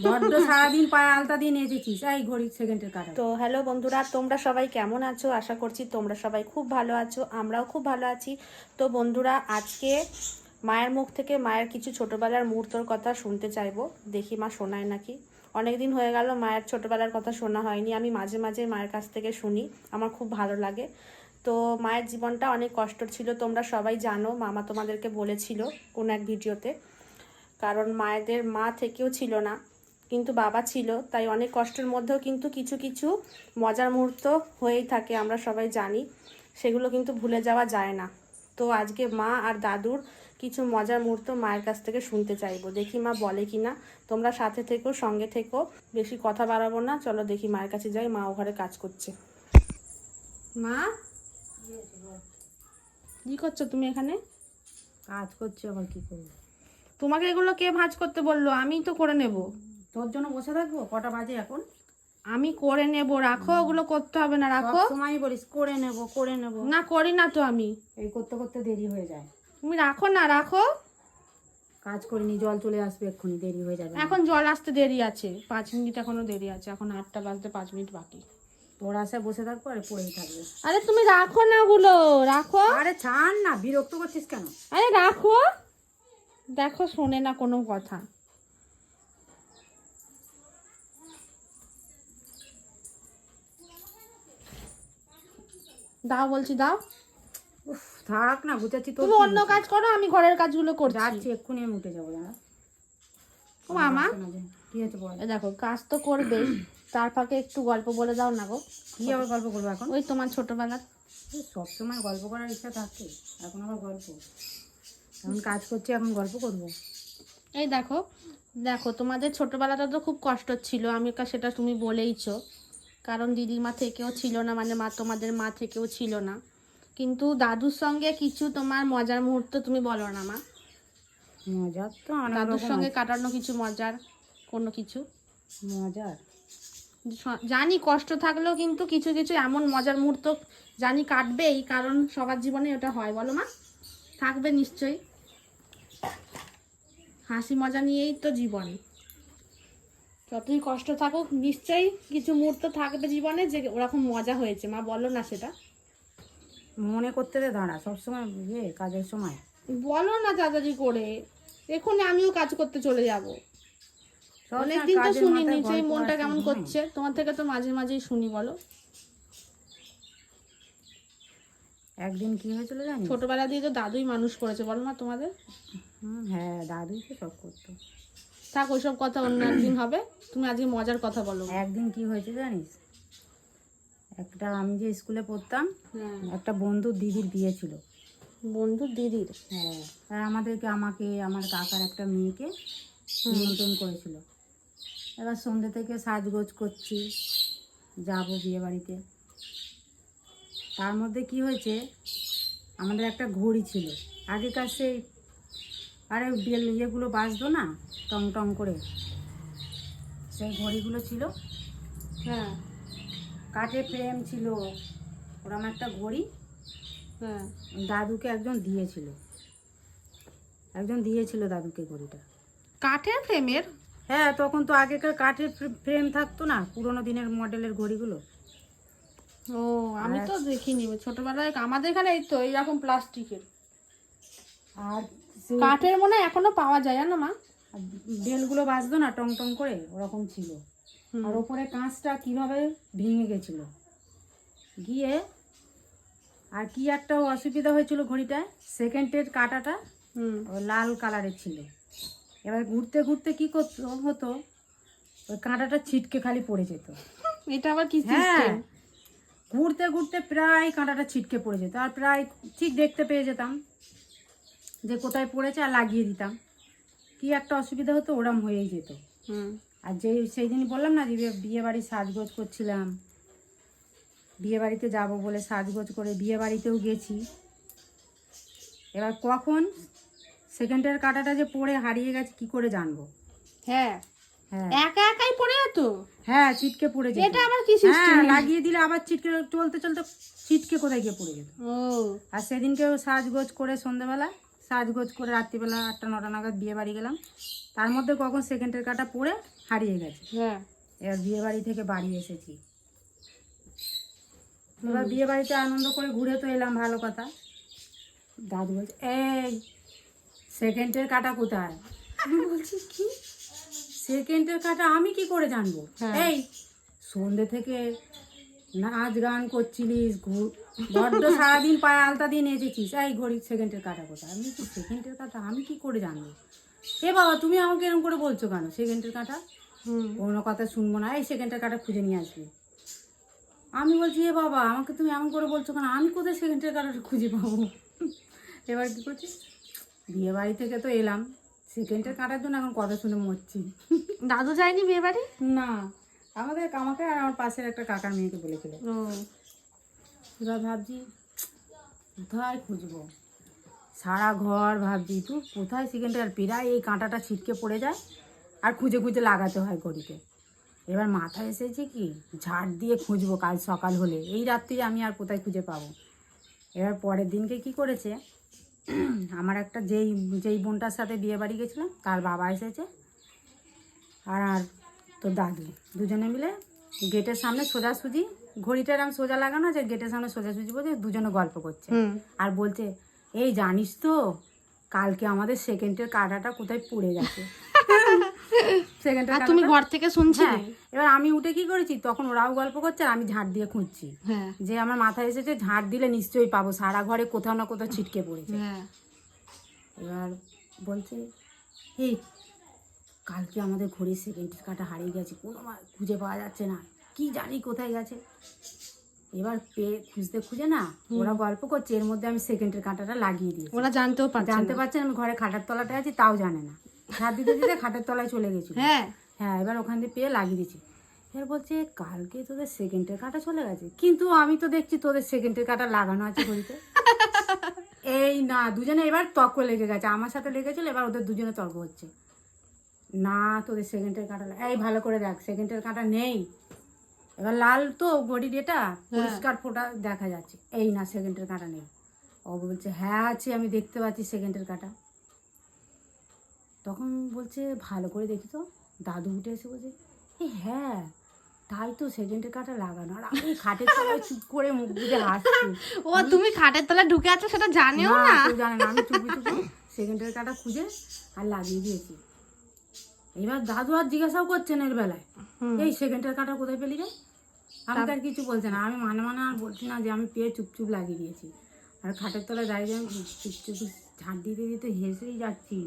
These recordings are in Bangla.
বড্ড সারাদিন পায়ে আলতা দিয়ে নেচেছিস, এই ঘড়ি সেকেন্ডের কাটা। তো হ্যালো বন্ধুরা, তোমরা সবাই কেমন আছো? আশা করছি তোমরা সবাই খুব ভালো আছো, আমরাও খুব ভালো আছি। তো বন্ধুরা, আজকে মায়ের মুখ থেকে মায়ের কিছু ছোটবেলার মুহূর্তর কথা শুনতে চাইবো। দেখি মা শোনায় নাকি। অনেক দিন হয়ে গেল মায়ের ছোটবেলার কথা শোনা হয়নি। আমি মাঝে মাঝে মায়ের কাছ থেকে শুনি, আমার খুব ভালো লাগে। তো মায়ের জীবনটা অনেক কষ্ট ছিল, তোমরা সবাই জানো। মামা তোমাদেরকে বলেছিল কোন এক ভিডিওতে। কারণ মায়েদের মা থেকেও ছিল না, কিন্তু বাবা ছিল, তাই অনেক কষ্টের মধ্যেও কিন্তু কিছু কিছু মজার মুহূর্ত হয়েই থাকে, আমরা সবাই জানি। সেগুলো কিন্তু ভুলে যাওয়া যায় না। তো আজকে মা আর দাদুর কিছু মজার মুহূর্ত মায়ের কাছ থেকে শুনতে চাইবো, দেখি মা বলে কি না। তোমরা সাথে থেকো, সঙ্গে থেকো, বেশি কথা বাড়াবো না। চলো দেখি মায়ের কাছে যাই, মা ও ঘরে কাজ করছে। মা, কি করছো তুমি এখানে? কাজ করছে, আবার কি করবো? তোমাকে এগুলো কে ভাঁজ করতে বললো? আমি তো করে নেব। তোর জন্য বসে থাকবো? কটা বাজে এখন? আমি করে নেব, রাখো। ওগুলো করতে হবে না, রাখো। সময় বলিস করে নেব করে নেব, না, করি না তো আমি। এই করতে করতে দেরি হয়ে যায়। তুমি রাখো না, রাখো। কাজ করিনি, জল চলে আসবে, এক্ষুনি দেরি হয়ে যাবে। এখন জল আসতে দেরি আছে, 5 মিনিট এখনো দেরি আছে। এখন 8টা বাজতে 5 মিনিট বাকি। তোর আশায় বসে থাকবো আর পড়েই থাকবে। আরে তুমি রাখো না ওগুলো, রাখো। আরে ছাড় না, বিরক্ত করছিস কেন? আরে রাখো। দেখো, শোনে না কোনো কথা। দাও বলছি, দাও। উফ, থাক না, গুছাচ্ছি। তোর তুমি অন্য কাজ করো, আমি ঘরের কাজগুলো করছি। যাচ্ছি, এক্ষুনি আমি উঠে যাবো। দাঁড়া। ও মামা, কি হয়েছে বল? এ দেখো, কাজ তো করবেই, তার ফাঁকে একটু গল্প বলে দাও না গো। কি আবার গল্প করবো এখন? ওই তোমার ছোটবেলার। সবসময় গল্প করার ইচ্ছা থাকে, এখন আবার গল্প? এখন কাজ করছি, এখন গল্প করবো? এই দেখো, দেখো তোমাদের ছোটবেলাটা তো খুব কষ্ট ছিল, সেটা তুমি বলেইছো। কারণ দিদিমা থেকেও ছিল না, মানে মা, তোমাদের মা থেকেও ছিল না। কিন্তু দাদুর সঙ্গে কিছু তোমার মজার মুহূর্ত তুমি বলো না মা। মজার তো অনেক দাদুর রকম সঙ্গে আছে। কাটানো কিছু মজার, কোনো কিছু। মজার জানি কষ্ট থাকলেও কিন্তু কিছু কিছু এমন মজার মুহূর্ত জানি কাটবেই, কারণ সবার জীবনে ওটা হয়, বলো মা। থাকবে নিশ্চয়ই। হাসি মজা নিয়েই তো জীবন। যতই কষ্ট থাকুক, নিশ্চয়ই কিছু মুহূর্ত থাকবে জীবনে যে ওরকম মজা হয়েছে, মা বলো না সেটা। মনে করতে দে, দাঁড়া। সবসময় কাজের সময় বলো না তাড়াতাড়ি করে, এক্ষুনি আমিও কাজ করতে চলে যাব। অনেকদিন তো শুনিনি, সেই মনটা কেমন করছে। তোমার থেকে তো মাঝে মাঝেই শুনি, বলো। একদিন কি হয়েছিল জানি? ছোটবেলা দিয়ে তো দাদুই মানুষ করেছে, বলো না তোমাদের। হ্যাঁ, দাদুই তো সব করতো। থাক, ওইসব কথা অন্য একদিন হবে। তুমি আজকে মজার কথা বলো। একদিন কি হয়েছে জানিস? আমি যে স্কুলে পড়তাম, হ্যাঁ। একটা বন্ধুর দিদির বিয়ে ছিল। বন্ধু দিদির? হ্যাঁ। আর আমাকে আমার কাকার একটা মেয়েকে নিমন্ত্রণ করেছিল। এবার সন্ধ্যে থেকে সাজগোজ করছি, যাব বিয়ে বাড়িতে। তার মধ্যে কি হয়েছে, আমাদের একটা ঘড়ি ছিল আগেকার, সেই আরে ইয়েগুলো বাজতো না টং টং করে, সেই ঘড়িগুলো ছিল। হ্যাঁ। কাঠের ফ্রেম ছিল ওরম একটা ঘড়ি। হ্যাঁ। দাদুকে একজন দিয়েছিল দাদুকে ঘড়িটা। কাঠের ফ্রেমের? হ্যাঁ, তখন তো আগেকার কাঠের ফ্রেম থাকতো না, পুরোনো দিনের মডেলের ঘড়িগুলো। ও, আমি তো দেখিনি ছোটবেলায়। আমাদের এখানে এই তো এইরকম প্লাস্টিকের। আর কাঠের মনে হয় এখনো পাওয়া যায়, জানো মা। বেলগুলো বাজতো না টং টং করে, ওরকম ছিল। আর ওপরে কাঁচটা কিভাবে ভেঙে গেছিল গিয়ে। আর কি একটা অসুবিধা হয়েছিল ঘড়িটায়, সেকেন্ডের কাঁটাটা লাল কালারের ছিল। এবার ঘুরতে ঘুরতে কি হতো, ওই কাঁটাটা ছিটকে খালি পড়ে যেত। এটা আবার কি হ্যাঁ, সিস্টেম? ঘুরতে ঘুরতে প্রায় কাঁটাটা ছিটকে পড়ে যেত, আর প্রায় ঠিক দেখতে পেয়ে যেতাম যে কোথায় পড়েছে, আর লাগিয়ে দিতাম। কি একটা অসুবিধা হতো, ওরম হয়েই যেত। আর সেই দিনই বললাম না যে বিয়ে বাড়ি সাজগোজ করছিলাম, বিয়ে বাড়িতে যাবো বলে সাজগোজ করে বিয়ে বাড়িতেও গেছি। এবার কখন সেকেন্ডের কাঁটাটা যে পড়ে হারিয়ে গেছে কি করে জানবো? হ্যাঁ, হ্যাঁ, একা একাই পড়ে যেত। হ্যাঁ, ছিটকে পড়ে যেত। এটা আবার কি সিস্টেম? হ্যাঁ, লাগিয়ে দিলে আবার ছিটকে, চলতে চলতে ছিটকে কোথায় গিয়ে পড়ে যেত। ও, আর সেদিনকেও সাজগোজ করে সন্ধ্যেবেলা সাজগোজ করে রাত্রিবেলা 8টা 9টা নাগাদ বিয়ে বাড়ি গেলাম। তার মধ্যে কখন সেকেন্ডের কাঁটা পড়ে হারিয়ে গেছে। হ্যাঁ, এবার বিয়ে বাড়ি থেকে বাড়ি এসেছি, এবার বিয়ে বাড়িতে আনন্দ করে ঘুরে তো এলাম, ভালো কথা। দাদু বলছে এই সেকেন্ডের কাটা কোথায়? আমি বলছি কি সেকেন্ডের কাটা আমি কি করে জানবো? হ্যাঁ। এই সন্ধ্যে থেকে নাচ গান করছিলিস, বড্ড সারাদিন পায়ে আলতা দিয়ে নেচেছিস, এই ঘড়ি সেকেন্ডের কাটা কোথায়? আমি বলছি সেকেন্ডের কাটা আমি কি করে জানবো? এ বাবা তুমি আমাকে এরকম করে বলছো কেন? সেকেন্ডের কাটা কোনো কথা শুনবো না, এই সেকেন্ডের কাটা খুঁজে নিয়ে আসবি। আমি বলছি এ বাবা আমাকে তুমি এমন করে বলছো কেন? আমি কোথায় সেকেন্ডের কাটাটা খুঁজে পাবো? এবার কী করছি, বিয়ে বাড়ি থেকে তো এলাম, সেকেন্ডের কাটার জন্য এখন কথা শুনে মরছি। দাদু যায়নি বিয়ে বাড়ি? না, আমাকে আর আমার পাশের একটা কাকার মেয়েকে বলেছিল। এবার ভাবছি কোথায় খুঁজবো, সারা ঘর ভাবছি তুই কোথায় সেকেন্ডের, প্রায় এই কাঁটাটা ছিটকে পড়ে যায় আর খুঁজে খুঁজে লাগাতে হয় ঘড়িতে। এবার মাথায় এসেছে কি ঝাড় দিয়ে খুঁজবো কাল সকাল হলে, এই রাত্রি আমি আর কোথায় খুঁজে পাবো। এবার পরের দিনকে কি করেছে, আমার একটা যেই বোনটার সাথে বিয়ে বাড়ি গেছিলাম তার বাবা এসেছে আর তোর দাদু, দুজনে মিলে গেটের সামনে সোজাসুজি, ঘড়িটা এরকম সোজা লাগানো আছে, গেটের সামনে সোজাসুজি বলছে, দুজনে গল্প করছে আর বলছে এই জানিস তো কালকে আমাদের সেকেন্ডের কাঁটাটা কোথায় পড়ে গেছে। সেকেন্ডের আর তুমি ঘর থেকে শুনছিলে? হ্যাঁ, এবার আমি উঠে কি করেছি, তখন ওরাও গল্প করছে আর আমি ঝাড় দিয়ে খুঁজছি। হ্যাঁ, যে আমার মাথায় এসেছে ঝাড় দিলে নিশ্চয়ই পাবো, সারা ঘরে কোথাও না কোথাও ছিটকে পড়েছে। হ্যাঁ। এবার বলছে এই কালকে আমাদের ঘড়ির সেকেন্ডের কাঁটা হারিয়ে গেছে, কোনো খুঁজে পাওয়া যাচ্ছে না, কি জানি কোথায় গেছে। এবার খুঁজে না ওরা গল্প করছে, এর মধ্যে আমি সেকেন্ডের কাঁটাটা লাগিয়ে দিয়েছি। ওরা জানতে পারছে আমি ঘরে খাটের তলাতে আছি, তাও জানে না, ঝাড় দিতে দিতে খাটের তলায় চলে গেছিল। হ্যাঁ, হ্যাঁ, এবার ওখান থেকে পেয়ে লাগিয়ে দিয়েছি। এবার বলছে কালকে তোদের সেকেন্ডের কাঁটা চলে গেছে, কিন্তু আমি তো দেখছি তোদের সেকেন্ডের কাঁটা লাগানো আছে ঘড়িতে। এই না, দুজনে এবার তর্ক লেগে গেছে, আমার সাথে লেগেছিল, এবার ওদের দুজনে তর্ক হচ্ছে, না তোদের সেকেন্ডের কাঁটা এই ভালো করে দেখ সেকেন্ডের কাঁটা নেই। এবার লাল তো ঘড়ির এটা পরিষ্কার ফোটা দেখা যাচ্ছে, এই না সেকেন্ডের কাঁটা নেই। ও বলছে হ্যাঁ আছে, আমি দেখতে পাচ্ছি সেকেন্ডের কাঁটা। তখন বলছে ভালো করে দেখি তো, দাদু উঠে এসে বলছে এই হ্যাঁ তাই তো সেকেন্ডের কাঁটা লাগানো। আর আমি খাটের তলায় চুপ করে মুখ বুঝে হাসছি। ও তুমি খাটের তলায় ঢুকে আছো সেটা জানেও না? কেউ জানে না, আমি চুপি চুপি সেকেন্ডের কাঁটা খুঁজে আর লাগিয়ে দিয়েছি। এবার দাদু আর জিজ্ঞাসাও করছেন এর বেলায়, এই সেকেন্ডের কাঁটা কোথায় পেলি রে? আমাকে আর কিছু বলছে না, আমি মানে আর বলছি না যে আমি পেয়ে চুপচুপ লাগিয়ে দিয়েছি। আর খাটের তলায় দাঁড়িয়ে আমি চুপচুপ ঝাঁট দিতে দিতে হেসেই যাচ্ছি।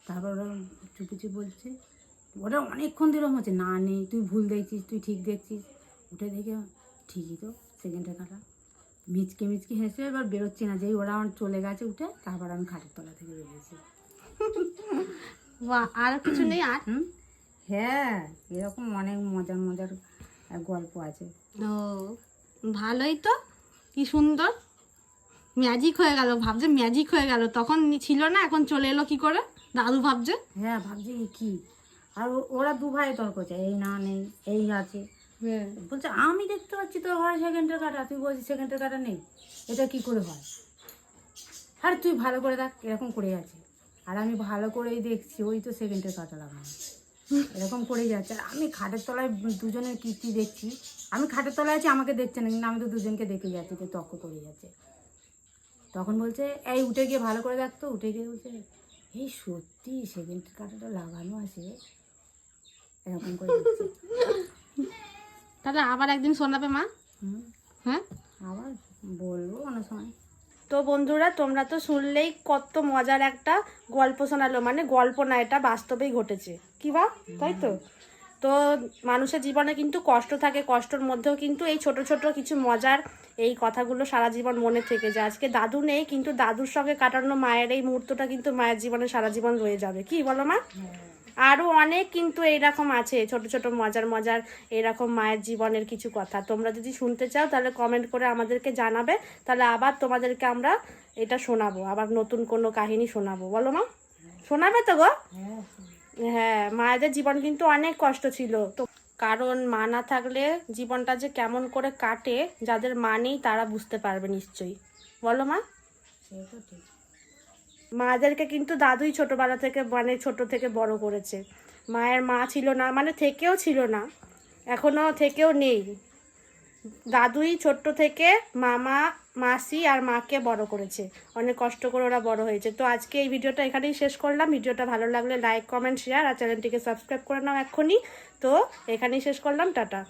তারপর ওরা চুপি চুপ বলছে, ওটা অনেকক্ষণ দিলাম হচ্ছে না নেই, তুই ভুল দেখছিস, তুই ঠিক দেখছিস। উঠে দেখে ঠিকই তো সেকেন্ডের কাঁটা, মিচকে মিচকে হেসে এবার বেরোচ্ছি না, যেই ওরা আমার চলে গেছে উঠে, তারপর আমি খাটের তলা থেকে বেরিয়েছি। বাহ, আর কিছু নেই? আর হ্যাঁ, এরকম অনেক মজার মজার গল্প আছে। ও ভালোই তো, কি সুন্দর ম্যাজিক হয়ে গেল। ভাবছে ম্যাজিক হয়ে গেল, তখন ছিল না, এখন চলে এলো কি করে? দাদু ভাবছে হ্যাঁ, ভাবছি কি। আর ওরা দু ভাই তর্ক করছে, এই না নেই, এই আছে। বলছে আমি দেখতে পাচ্ছি তোর ঘরে সেকেন্ডের কাটা, তুই বলছিস সেকেন্ডের কাটা নেই, এটা কি করে হয়? আর তুই ভালো করে দেখ এরকম করে আছে। আর আমি ভালো করেই দেখছি, ওই তো সেকেন্ডের কাটা লাগানো, এরকম করেই যাচ্ছে। আর আমি খাটের তলায় দুজনের কীর্তি দেখছি, আমি খাটের তলায় আছি, আমাকে দেখছে না, কিন্তু আমি তো দুজনকে দেখে যাচ্ছি যে তর্ক করে যাচ্ছে। তখন বলছে এই উঠে গিয়ে ভালো করে দেখতো, উঠে গিয়ে বলছে এই সত্যি সেকেন্ডের কাটাটা লাগানো আছে, এরকম করে দেখছে। তাহলে আবার একদিন শোনাবে মা? হ্যাঁ, আবার বলবো অনেক সময়। তো বন্ধুরা তোমরা তো শুনলেই কত মজার একটা গল্প শোনালো, মানে গল্প না, এটা বাস্তবেই ঘটেছে, কি বা তাই তো? তো মানুষের জীবনে কিন্তু কষ্ট থাকে, কষ্টের মধ্যেও কিন্তু এই ছোট ছোট কিছু মজার এই কথাগুলো সারা জীবন মনে থেকে যায়। আজকে দাদু নেই, কিন্তু দাদুর সঙ্গে কাটানো মায়ের এই মুহূর্তটা কিন্তু মায়ের জীবনে সারা জীবন রয়ে যাবে, কি বলো মা? আরও অনেক কিন্তু এইরকম আছে ছোট ছোট মজার মজার এরকম মায়ের জীবনের কিছু কথা। তোমরা যদি শুনতে চাও তাহলে কমেন্ট করে আমাদেরকে জানাবে, তাহলে আবার তোমাদেরকে আমরা এটা শোনাবো, আবার নতুন কোনো কাহিনী শোনাবো, বলো মা? শোনাবে তো গো? হ্যাঁ, মায়েদের জীবন কিন্তু অনেক কষ্ট ছিল তো, কারণ মা না থাকলে জীবনটা যে কেমন করে কাটে, যাদের মা নেই তারা বুঝতে পারবে নিশ্চয়ই, বলো মা? মাদেরকে কিন্তু দাদুই ছোটবেলা থেকে মানে ছোট থেকে বড় করেছে। মায়ের মা ছিল না, মানে থেকেও ছিল না, এখনও থেকেও নেই। দাদুই ছোট্ট থেকে মামা, মাসি আর মাকে বড় করেছে, অনেক কষ্ট করে ওরা বড় হয়েছে। তো আজকে এই ভিডিওটা এখানেই শেষ করলাম। ভিডিওটা ভালো লাগলে লাইক, কমেন্ট, শেয়ার আর চ্যানেলটিকে সাবস্ক্রাইব করে নাও এক্ষুনি। তো এখানেই শেষ করলাম, টাটা।